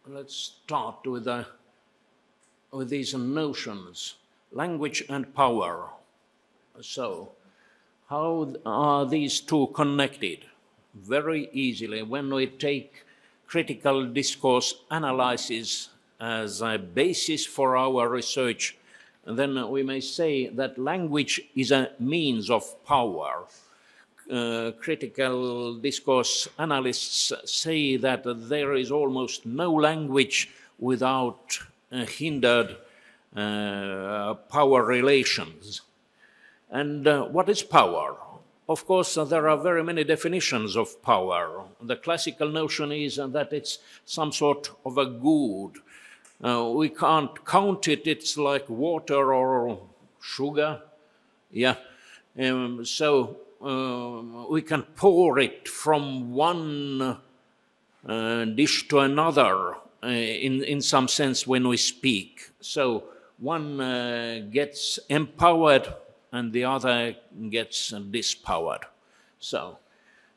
let's start with these notions, language and power. So, how are these two connected? Very easily, when we take critical discourse analysis as a basis for our research, then we may say that language is a means of power. Critical discourse analysts say that there is almost no language without hindered power relations. And what is power? Of course, there are very many definitions of power. The classical notion is that it's some sort of a good. We can't count it, it's like water or sugar. Yeah. So we can pour it from one dish to another in some sense when we speak. So one gets empowered and the other gets dispowered. So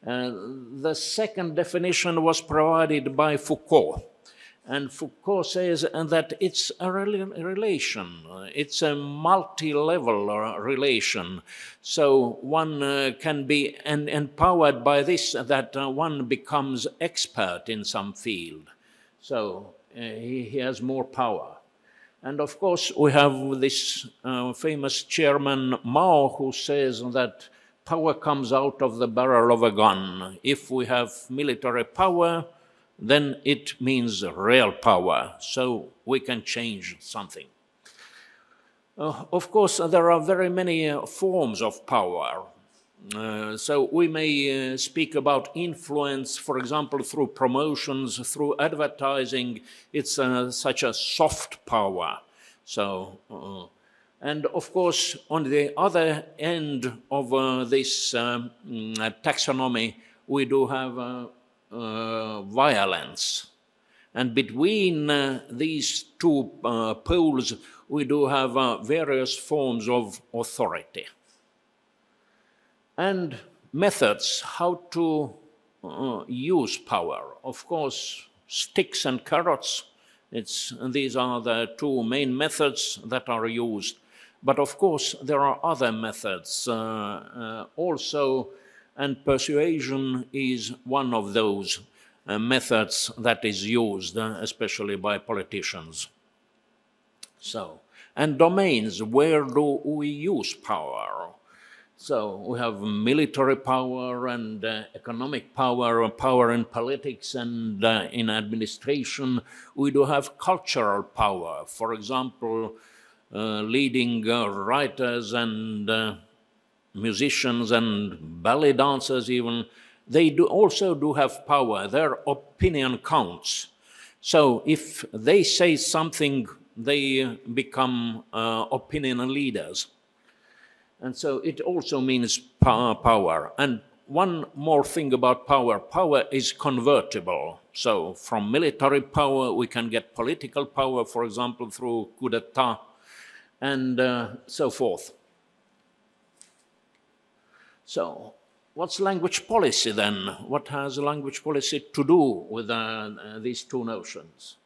the second definition was provided by Foucault. And Foucault says that it's a relation, it's a multi-level relation. So one can be empowered by this, that one becomes expert in some field. So he has more power. And of course, we have this famous chairman Mao, who says that power comes out of the barrel of a gun. If we have military power, then it means real power, so we can change something. Of course, there are very many forms of power. So we may speak about influence, for example, through promotions, through advertising. It's such a soft power. So, and of course, on the other end of this taxonomy, we do have violence. And between these two poles, we do have various forms of authority. And methods, how to use power. Of course, sticks and carrots, these are the two main methods that are used. But of course, there are other methods also, and persuasion is one of those methods that is used, especially by politicians. So, and domains, where do we use power? So we have military power and economic power, power in politics and in administration. We do have cultural power. For example, leading writers and musicians and ballet dancers even, they also do have power. Their opinion counts. So if they say something, they become opinion leaders. And so it also means power. And one more thing about power, power is convertible. So from military power, we can get political power, for example, through coup d'etat and so forth. So what's language policy then? What has language policy to do with these two notions?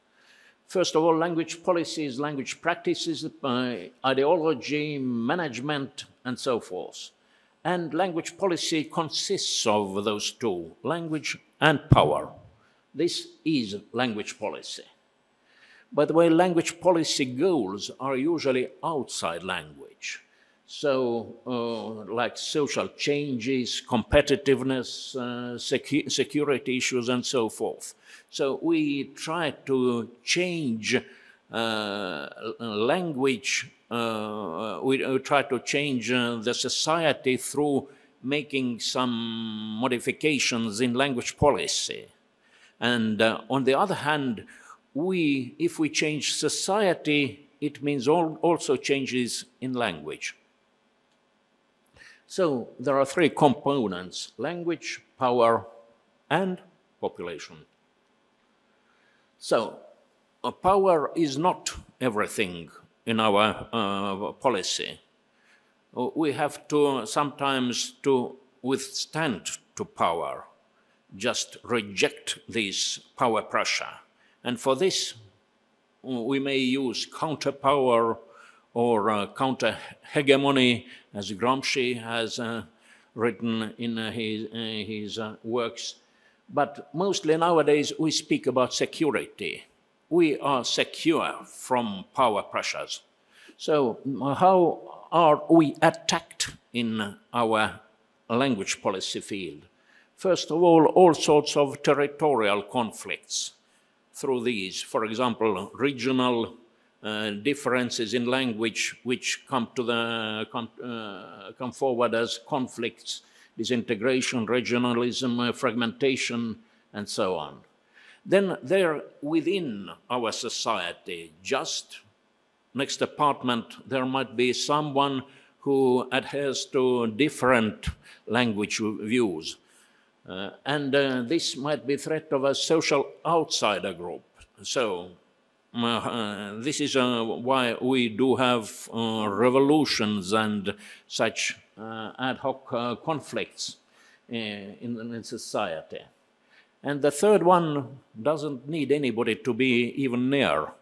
First of all, language policy is language practices, ideology, management, and so forth. And language policy consists of those two, language and power. This is language policy. By the way, language policy goals are usually outside language. So, like social changes, competitiveness, security issues, and so forth. So we try to change language, we try to change the society through making some modifications in language policy. And on the other hand, if we change society, it means also changes in language. So there are three components: language, power, and population. So power is not everything in our policy. We have to sometimes to withstand to power, just reject this power pressure. And for this, we may use counterpower or counter-hegemony, as Gramsci has written in his works. But mostly nowadays we speak about security. We are secure from power pressures. So how are we attacked in our language policy field? First of all sorts of territorial conflicts through these. For example, regional differences in language which come forward as conflicts, disintegration, regionalism, fragmentation, and so on. Then there within our society, just next apartment, there might be someone who adheres to different language views. And this might be threat of a social outsider group. So this is why we do have revolutions and such ad hoc conflicts in society. And the third one doesn't need anybody to be even near.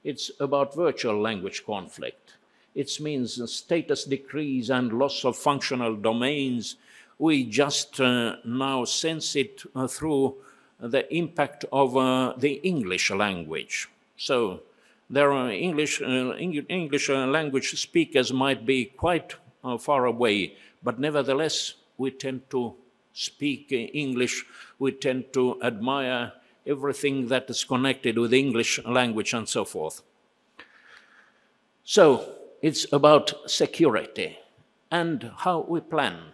It's about virtual language conflict. It means status decrease and loss of functional domains. We just now sense it through the impact of the English language. So there are English language speakers might be quite far away, but nevertheless we tend to speak English. We tend to admire everything that is connected with English language and so forth. So it's about security and how we plan.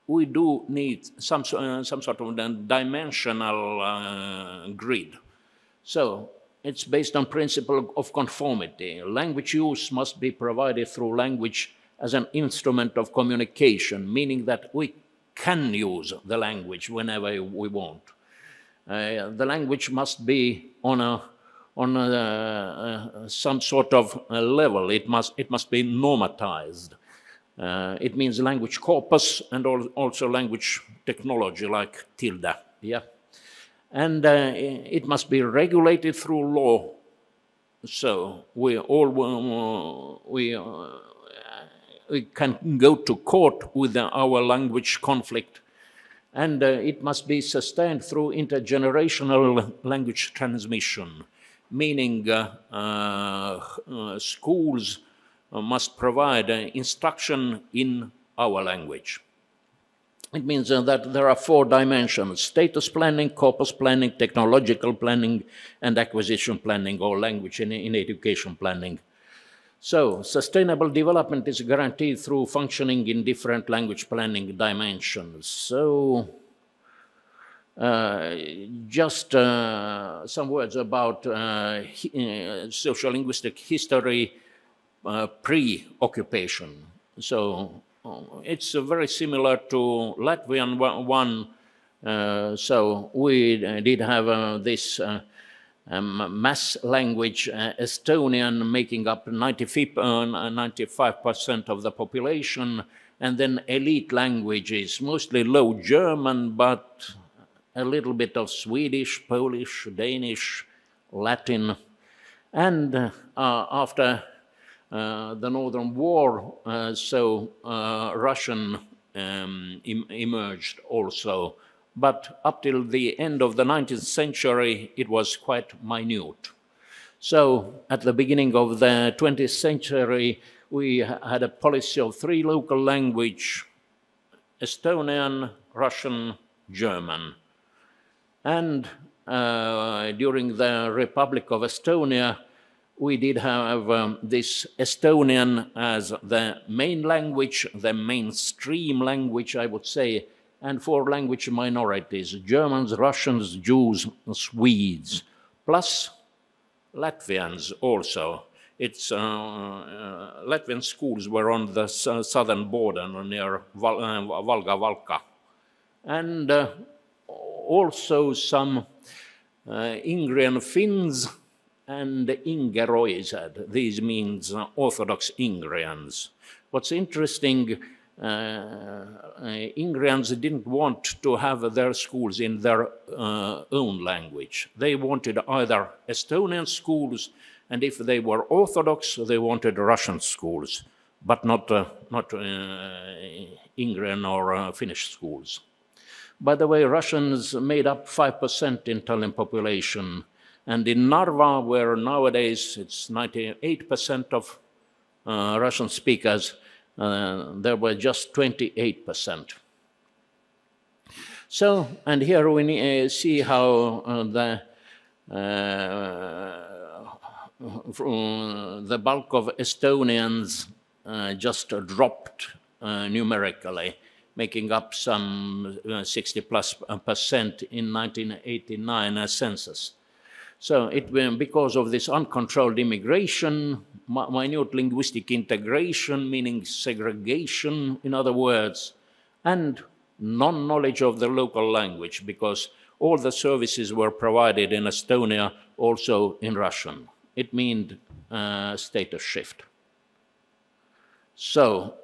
We do need some sort of dimensional grid. So it's based on principle of conformity. Language use must be provided through language as an instrument of communication, meaning that we can use the language whenever we want. The language must be on some sort of level. It must be normatized. It means language corpus and also language technology like tilde. Yeah, and it must be regulated through law. So we can go to court with our language conflict, and it must be sustained through intergenerational language transmission, meaning schools must provide instruction in our language. It means that there are 4 dimensions: status planning, corpus planning, technological planning, and acquisition planning, or language in education planning. So sustainable development is guaranteed through functioning in different language planning dimensions. So just some words about sociolinguistic history pre-occupation. So it's very similar to Latvian one. So we did have this mass language, Estonian, making up 95% of the population, and then elite languages, mostly Low German, but a little bit of Swedish, Polish, Danish, Latin. And after the Northern War, Russian emerged also. But up till the end of the 19th century, it was quite minute. So at the beginning of the 20th century, we had a policy of 3 local languages: Estonian, Russian, German. And during the Republic of Estonia, we did have this Estonian as the main language, the mainstream language, I would say, and 4 language minorities: Germans, Russians, Jews, Swedes, plus Latvians also. It's Latvian schools were on the southern border near Valga. And also some Ingrian Finns and Ingeroised. These means Orthodox Ingrians. What's interesting, Ingrians didn't want to have their schools in their own language. They wanted either Estonian schools, and if they were Orthodox, they wanted Russian schools, but not Ingrian or Finnish schools. By the way, Russians made up 5% in Tallinn population, and in Narva, where nowadays it's 98% of Russian speakers, there were just 28%. So, and here we see how the bulk of Estonians just dropped numerically, making up some 60+% in 1989 census. So because of this uncontrolled immigration, minute linguistic integration, meaning segregation, in other words, and non-knowledge of the local language, because all the services were provided in Estonia, also in Russian. It meant status shift. So,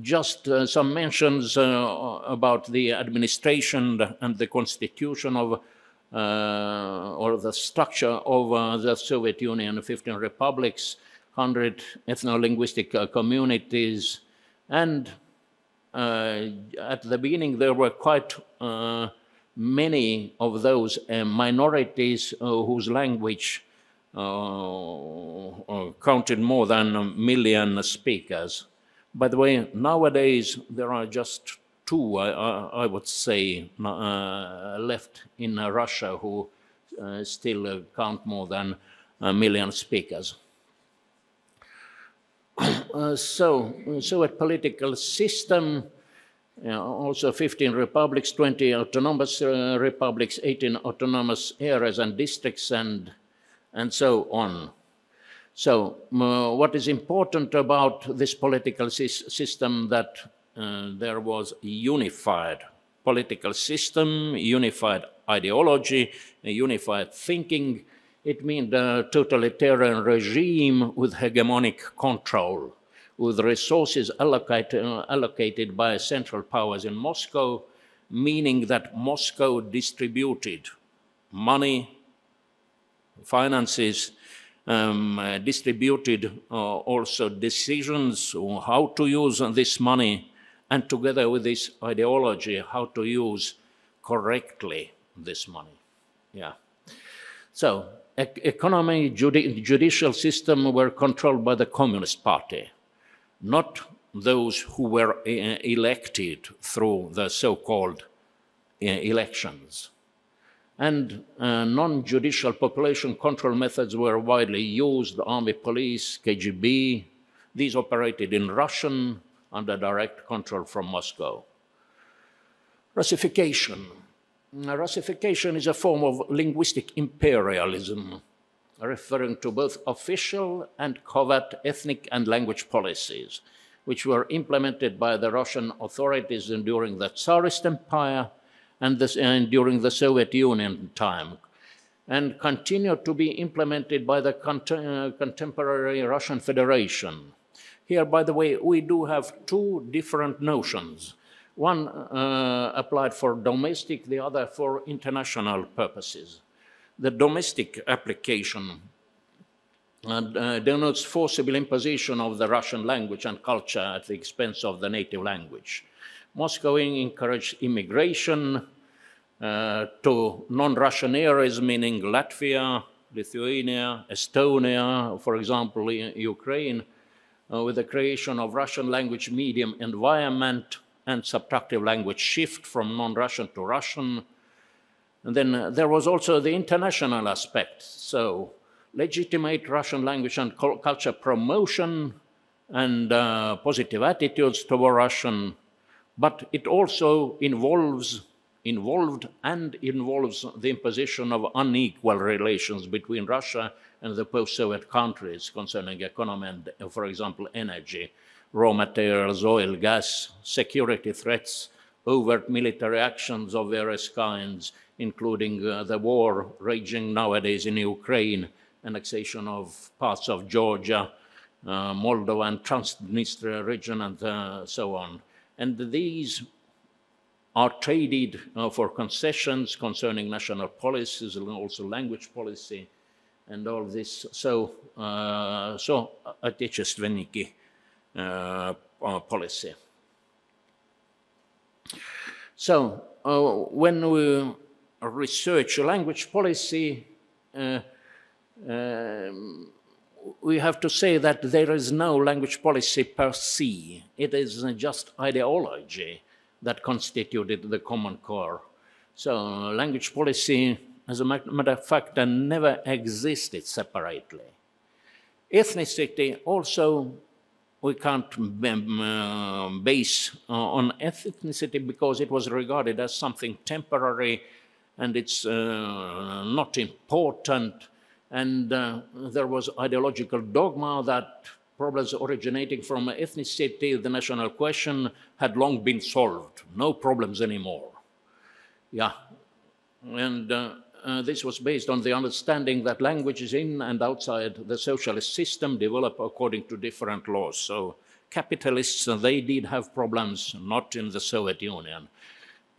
just some mentions about the administration and the constitution of or the structure of the Soviet Union, 15 republics, 100 ethno-linguistic communities, and at the beginning there were quite many of those minorities whose language counted more than 1 million speakers. By the way, nowadays there are just 2, I would say, left in Russia who still count more than 1 million speakers. Soviet political system, also 15 republics, 20 autonomous republics, 18 autonomous areas and districts, and so on. So what is important about this political system, that there was a unified political system, unified ideology, a unified thinking. It means a totalitarian regime with hegemonic control, with resources allocated by central powers in Moscow, meaning that Moscow distributed money, finances, distributed also decisions on how to use this money, and together with this ideology, how to use correctly this money. Yeah. So, economy, judicial system were controlled by the Communist Party, not those who were elected through the so-called elections. And non-judicial population control methods were widely used: army, police, KGB. These operated in Russian under direct control from Moscow. Russification. Russification is a form of linguistic imperialism, referring to both official and covert ethnic and language policies, which were implemented by the Russian authorities during the Tsarist Empire and during the Soviet Union time, and continue to be implemented by the contemporary Russian Federation. Here, by the way, we do have 2 different notions. One applied for domestic, the other for international purposes. The domestic application denotes forcible imposition of the Russian language and culture at the expense of the native language. Moscow encouraged immigration to non-Russian areas, meaning Latvia, Lithuania, Estonia, for example, Ukraine, with the creation of Russian language medium environment and subtractive language shift from non-Russian to Russian. And then there was also the international aspect. So legitimate Russian language and culture promotion and positive attitudes toward Russian, but it also involves the imposition of unequal relations between Russia and the post-Soviet countries concerning economy and, for example, energy, raw materials, oil, gas, security threats, overt military actions of various kinds, including the war raging nowadays in Ukraine, annexation of parts of Georgia, Moldova and Transnistria region, and so on. And these are traded for concessions concerning national policies and also language policy and all this. So отечественники policy. So when we research language policy, we have to say that there is no language policy per se. It is just ideology that constituted the common core. So language policy, as a matter of fact, never existed separately. Ethnicity also, we can't base on ethnicity because it was regarded as something temporary and it's not important. And there was ideological dogma that problems originating from ethnicity, the national question, had long been solved. No problems anymore. Yeah. And this was based on the understanding that languages in and outside the socialist system develop according to different laws. So capitalists, they did have problems, not in the Soviet Union.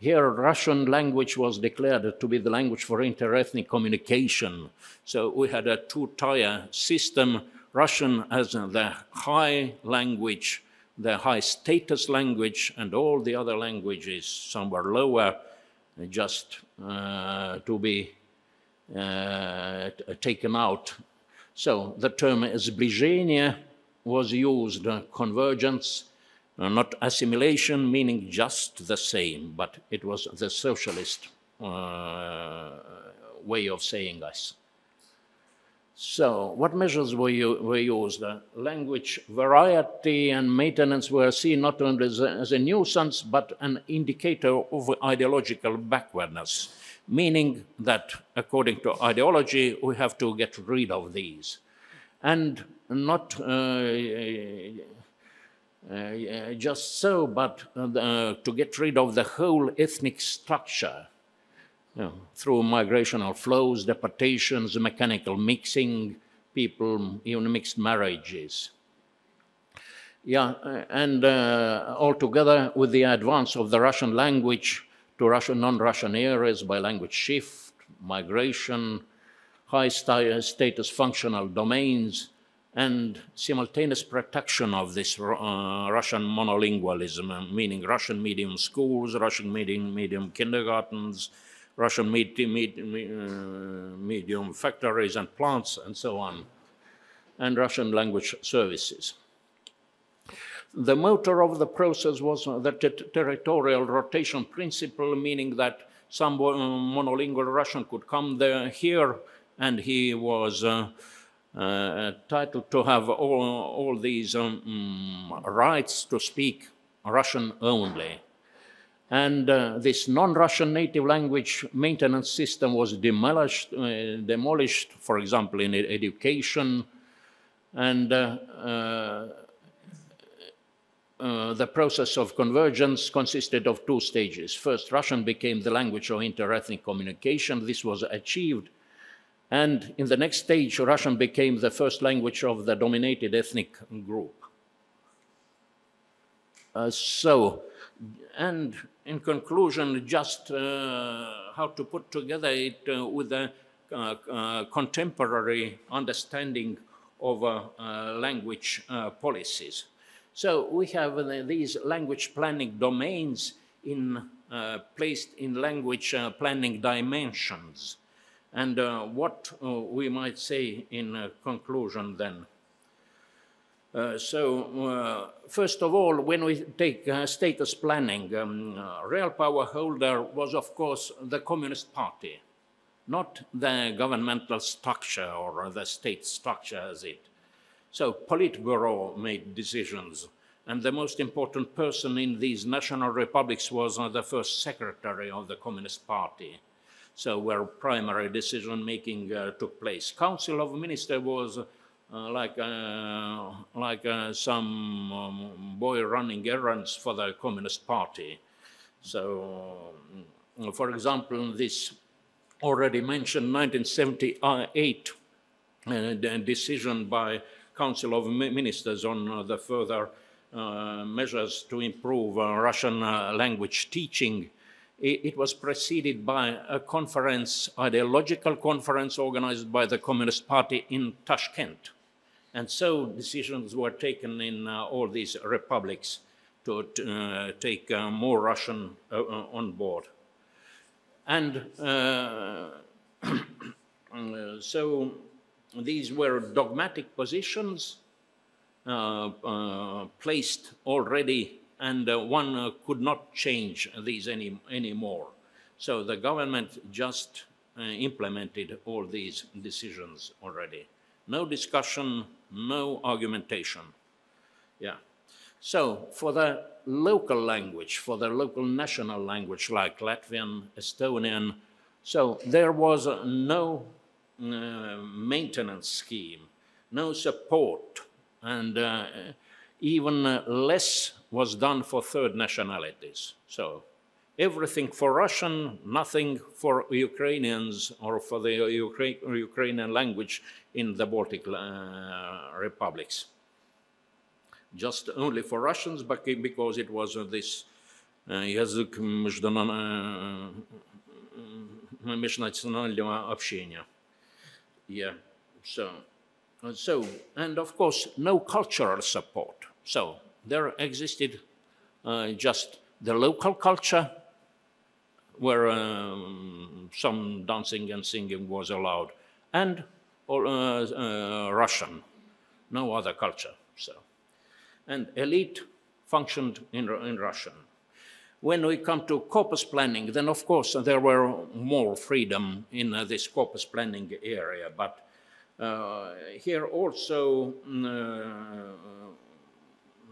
Here, Russian language was declared to be the language for interethnic communication. So we had a two-tier system, Russian as the high language, the high status language, and all the other languages somewhere lower, just to be taken out. So the term сближение was used, convergence, not assimilation, meaning just the same, but it was the socialist way of saying this. So what measures were used? Language variety and maintenance were seen not only as a nuisance, but an indicator of ideological backwardness, meaning that according to ideology, we have to get rid of these. And not just so, but to get rid of the whole ethnic structure, through migrational flows, deportations, mechanical mixing, people, even mixed marriages. Yeah, and altogether with the advance of the Russian language to Russian, non-Russian areas by language shift, migration, high status functional domains, and simultaneous protection of this Russian monolingualism, meaning Russian medium schools, Russian medium kindergartens, Russian medium factories and plants, and so on, and Russian language services. The motor of the process was the territorial rotation principle, meaning that some monolingual Russian could come here, and he was entitled to have all these rights to speak Russian only. And this non-Russian native language maintenance system was demolished, for example, in education. And the process of convergence consisted of two stages. First, Russian became the language of interethnic communication. This was achieved. And in the next stage, Russian became the first language of the dominated ethnic group. And in conclusion, just how to put together it with a contemporary understanding of language policies. So we have these language planning domains placed in language planning dimensions. And what we might say in conclusion then. First of all, when we take status planning, real power holder was, of course, the Communist Party, not the governmental structure or the state structure as it. So Politburo made decisions, and the most important person in these national republics was the first secretary of the Communist Party. So where primary decision-making took place. Council of Ministers was like some boy running errands for the Communist Party. So, for example, this already mentioned 1978 decision by Council of Ministers on the further measures to improve Russian language teaching, it was preceded by a conference, ideological conference organized by the Communist Party in Tashkent. And so decisions were taken in all these republics to take more Russian on board. And so these were dogmatic positions placed already, and one could not change these anymore. So the government just implemented all these decisions already. No discussion, no argumentation. Yeah. So for the local language, for the local national language like Latvian, Estonian, so there was no maintenance scheme, no support, and even less was done for third nationalities. So everything for Russian, nothing for Ukrainians or for the Ukrainian language in the Baltic republics. Just only for Russians, but because it was this язык межнационального общения. Yeah, so, and of course, no cultural support. So there existed just the local culture, where some dancing and singing was allowed, and Russian, no other culture. So, and elite functioned in Russian. When we come to corpus planning, then of course there were more freedom in this corpus planning area, but here also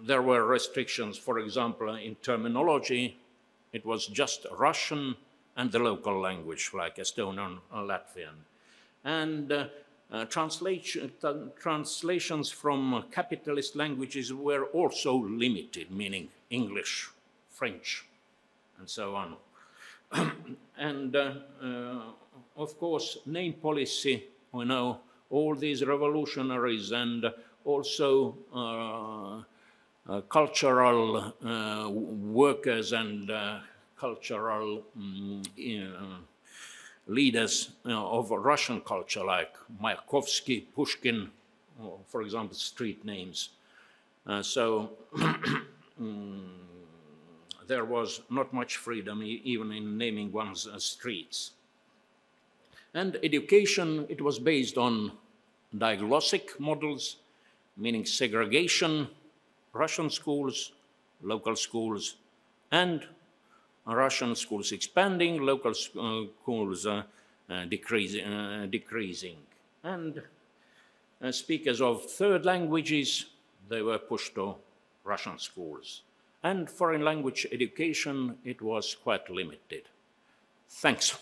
there were restrictions. For example, in terminology, it was just Russian and the local language like Estonian or Latvian. And translations from capitalist languages were also limited, meaning English, French, and so on. And of course, name policy, we know all these revolutionaries and also cultural workers and cultural leaders of Russian culture, like Mayakovsky, Pushkin, for example, street names. So there was not much freedom even in naming one's streets. And education, it was based on diglossic models, meaning segregation, Russian schools, local schools, and Russian schools expanding, local schools decreasing. And speakers of third languages, they were pushed to Russian schools. And foreign language education, it was quite limited. Thanks.